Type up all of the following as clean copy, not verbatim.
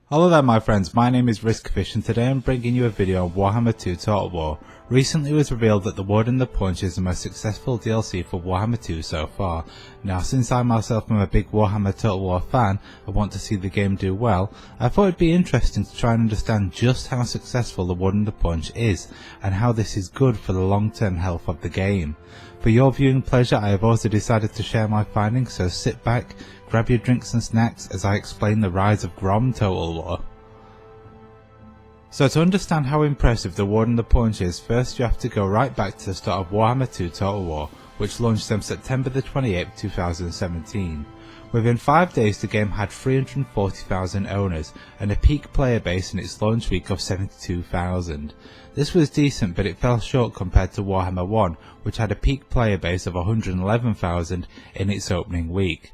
Hello there my friends, my name is Riskfish and today I'm bringing you a video on Warhammer 2 Total War. Recently it was revealed that the Word and the Punch is the most successful DLC for Warhammer 2 so far. Now since I myself am a big Warhammer Total War fan and want to see the game do well, I thought it'd be interesting to try and understand just how successful the Word and the Punch is and how this is good for the long term health of the game. For your viewing pleasure I have also decided to share my findings, so sit back, grab your drinks and snacks as I explain the rise of Grom Total War. So to understand how impressive the Word and the Punch is, first you have to go right back to the start of Warhammer 2 Total War, which launched on September the 28th, 2017. Within 5 days the game had 340,000 owners and a peak player base in its launch week of 72,000. This was decent, but it fell short compared to Warhammer 1, which had a peak player base of 111,000 in its opening week.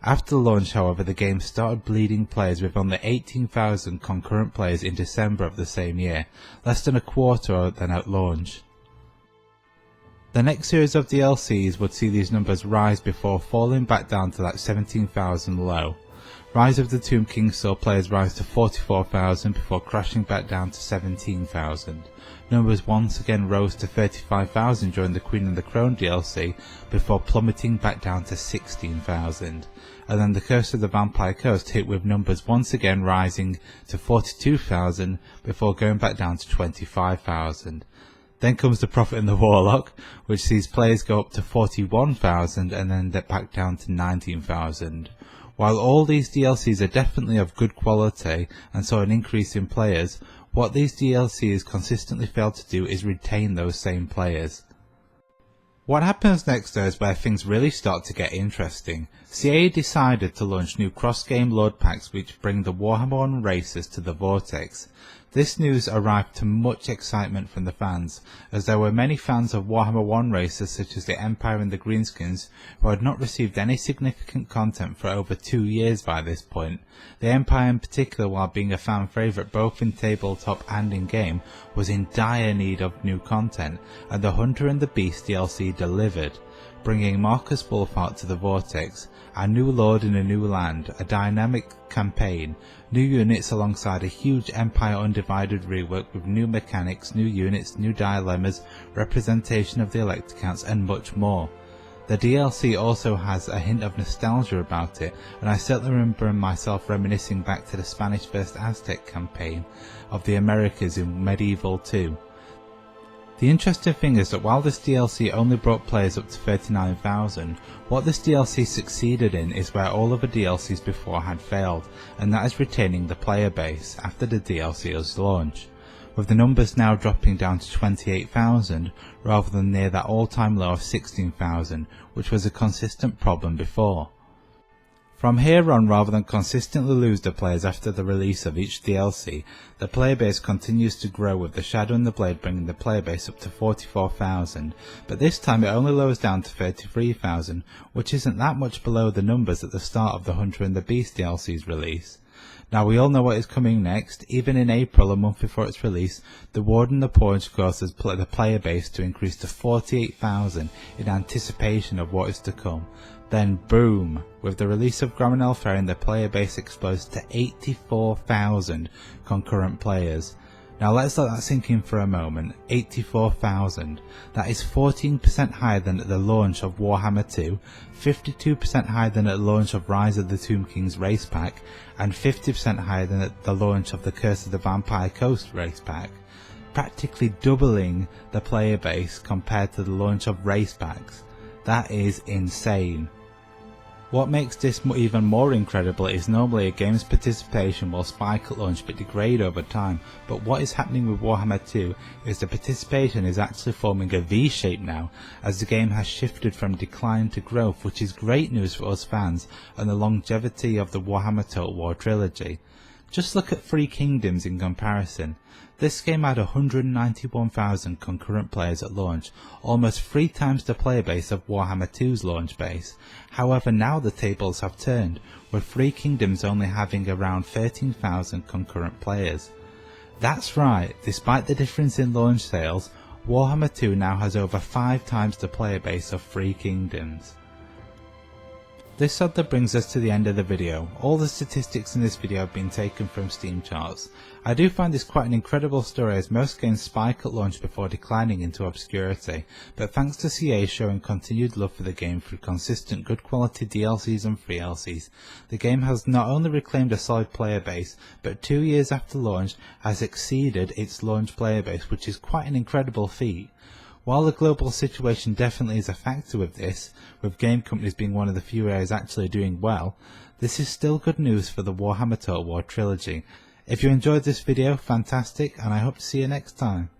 After launch however, the game started bleeding players with only 18,000 concurrent players in December of the same year, less than a quarter than at launch. The next series of DLCs would see these numbers rise before falling back down to that 17,000 low. Rise of the Tomb King saw players rise to 44,000 before crashing back down to 17,000. Numbers once again rose to 35,000 during the Queen and the Crown DLC before plummeting back down to 16,000. And then the Curse of the Vampire Coast hit with numbers once again rising to 42,000 before going back down to 25,000. Then comes the Prophet and the Warlock, which sees players go up to 41,000 and then back down to 19,000. While all these DLCs are definitely of good quality and saw an increase in players, what these DLCs consistently fail to do is retain those same players. What happens next though is where things really start to get interesting. CA decided to launch new cross-game load packs which bring the Warhammer 1 races to the Vortex. This news arrived to much excitement from the fans, as there were many fans of Warhammer 1 races such as the Empire and the Greenskins who had not received any significant content for over 2 years by this point. The Empire in particular, while being a fan favourite both in tabletop and in game, was in dire need of new content, and the Hunter and the Beast DLC delivered, bringing Marcus Wolfhart to the Vortex, a new lord in a new land, a dynamic campaign, new units alongside a huge Empire Undivided rework with new mechanics, new units, new dilemmas, representation of the elect counts and much more. The DLC also has a hint of nostalgia about it, and I certainly remember myself reminiscing back to the Spanish vs Aztec campaign of the Americas in Medieval 2. The interesting thing is that while this DLC only brought players up to 39,000, what this DLC succeeded in is where all other DLCs before had failed, and that is retaining the player base after the DLC's launch, with the numbers now dropping down to 28,000 rather than near that all-time low of 16,000, which was a consistent problem before. From here on, rather than consistently lose the players after the release of each DLC, the player base continues to grow, with the Shadow and the Blade bringing the player base up to 44,000, but this time it only lowers down to 33,000, which isn't that much below the numbers at the start of the Hunter and the Beast DLC's release. Now we all know what is coming next. Even in April, a month before its release, the Word and the Punch causes the player base to increase to 48,000 in anticipation of what is to come. Then boom, with the release of Grom and Elfarion, the player base explodes to 84,000 concurrent players. Now let's let that sink in for a moment. 84,000. That is 14% higher than at the launch of Warhammer 2, 52% higher than at the launch of Rise of the Tomb King's race pack, and 50% higher than at the launch of the Curse of the Vampire Coast race pack. Practically doubling the player base compared to the launch of race packs. That is insane. What makes this even more incredible is normally a game's participation will spike at launch but degrade over time, but what is happening with Warhammer 2 is the participation is actually forming a V-shape now, as the game has shifted from decline to growth, which is great news for us fans and the longevity of the Warhammer Total War trilogy. Just look at Three Kingdoms in comparison. This game had 191,000 concurrent players at launch, almost 3 times the player base of Warhammer 2's launch base. However, now the tables have turned, with Three Kingdoms only having around 13,000 concurrent players. That's right, despite the difference in launch sales, Warhammer 2 now has over 5 times the player base of Three Kingdoms. This sadly brings us to the end of the video. All the statistics in this video have been taken from Steam charts. I do find this quite an incredible story, as most games spike at launch before declining into obscurity, but thanks to CA showing continued love for the game through consistent good quality DLCs and free DLCs, the game has not only reclaimed a solid player base, but 2 years after launch has exceeded its launch player base, which is quite an incredible feat. While the global situation definitely is a factor with this, with game companies being one of the few areas actually doing well, this is still good news for the Warhammer Total War trilogy. If you enjoyed this video, fantastic, and I hope to see you next time.